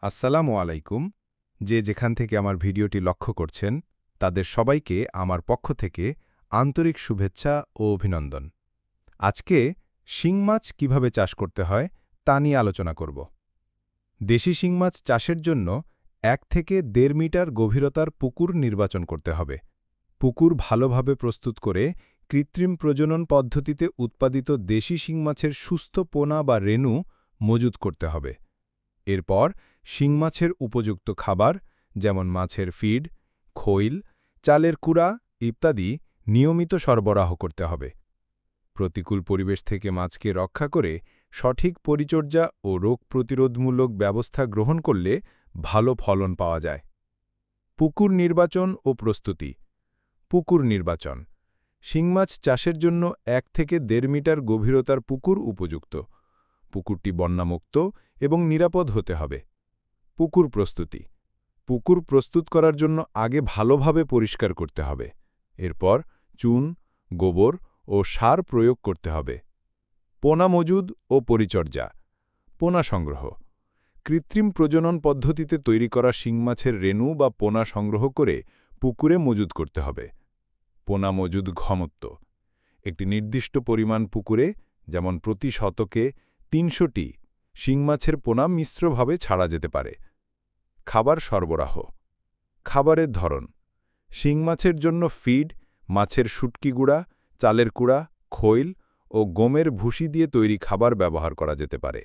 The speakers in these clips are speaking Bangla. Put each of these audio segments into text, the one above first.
আসসালামু আলাইকুম। যে যেখান থেকে আমার ভিডিওটি লক্ষ্য করছেন তাদের সবাইকে আমার পক্ষ থেকে আন্তরিক শুভেচ্ছা ও অভিনন্দন। আজকে শিং মাছ কীভাবে চাষ করতে হয় তা নিয়ে আলোচনা করব। দেশি শিং মাছ চাষের জন্য ১ থেকে ১.৫ মিটার গভীরতার পুকুর নির্বাচন করতে হবে। পুকুর ভালোভাবে প্রস্তুত করে কৃত্রিম প্রজনন পদ্ধতিতে উৎপাদিত দেশি শিং মাছের সুস্থ পোনা বা রেণু মজুত করতে হবে। এরপর শিং মাছের উপযুক্ত খাবার যেমন মাছের ফিড, খৈল, চালের কুড়া ইত্যাদি নিয়মিত সরবরাহ করতে হবে। প্রতিকূল পরিবেশ থেকে মাছকে রক্ষা করে সঠিক পরিচর্যা ও রোগ প্রতিরোধমূলক ব্যবস্থা গ্রহণ করলে ভালো ফলন পাওয়া যায়। পুকুর নির্বাচন ও প্রস্তুতি। পুকুর নির্বাচন। শিং মাছ চাষের জন্য ১ থেকে ১.৫ মিটার গভীরতার পুকুর উপযুক্ত। পুকুরটি বন্যামুক্ত এবং নিরাপদ হতে হবে। পুকুর প্রস্তুতি। পুকুর প্রস্তুত করার জন্য আগে ভালোভাবে পরিষ্কার করতে হবে। এরপর চুন, গোবর ও সার প্রয়োগ করতে হবে। পোনা মজুদ ও পরিচর্যা। পোনা সংগ্রহ। কৃত্রিম প্রজনন পদ্ধতিতে তৈরি করা শিং মাছের রেণু বা পোনা সংগ্রহ করে পুকুরে মজুদ করতে হবে। পোনা মজুদ ঘনত্ব। একটি নির্দিষ্ট পরিমাণ পুকুরে, যেমন প্রতি শতকে ৩০০টি শিং মাছের পোনা মিশ্রভাবে ছাড়া যেতে পারে। খাবার সরবরাহ। খাবারের ধরন। শিং মাছের জন্য ফিড, মাছের শুটকি গুঁড়া, চালের কুড়া, খৈল ও গমের ভুসি দিয়ে তৈরি খাবার ব্যবহার করা যেতে পারে।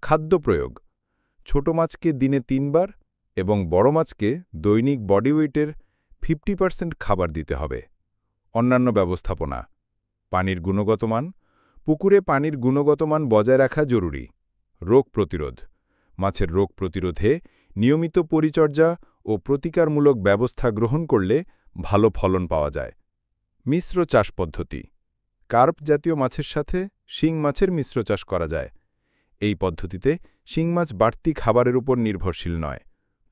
খাদ্য প্রয়োগ। ছোট মাছকে দিনে ৩ বার এবং বড় মাছকে দৈনিক বডি ওয়েটের 50% খাবার দিতে হবে। অন্যান্য ব্যবস্থাপনা। পানির গুণগত মান। পুকুরে পানির গুণগত মান বজায় রাখা জরুরি। রোগ প্রতিরোধ। মাছের রোগ প্রতিরোধে নিয়মিত পরিচর্যা ও প্রতিকারমূলক ব্যবস্থা গ্রহণ করলে ভালো ফলন পাওয়া যায়। মিশ্র চাষ পদ্ধতি। কার্প জাতীয় মাছের সাথে শিং মাছের মিশ্র চাষ করা যায়। এই পদ্ধতিতে শিং মাছ বাড়তি খাবারের উপর নির্ভরশীল নয়,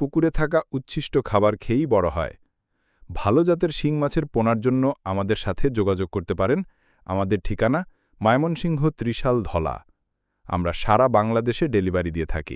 পুকুরে থাকা উচ্ছিষ্ট খাবার খেয়েই বড় হয়। ভালো জাতের শিং মাছের পোনার জন্য আমাদের সাথে যোগাযোগ করতে পারেন। আমাদের ঠিকানা ময়মনসিংহ ত্রিশাল ধলা। আমরা সারা বাংলাদেশে ডেলিভারি দিয়ে থাকি।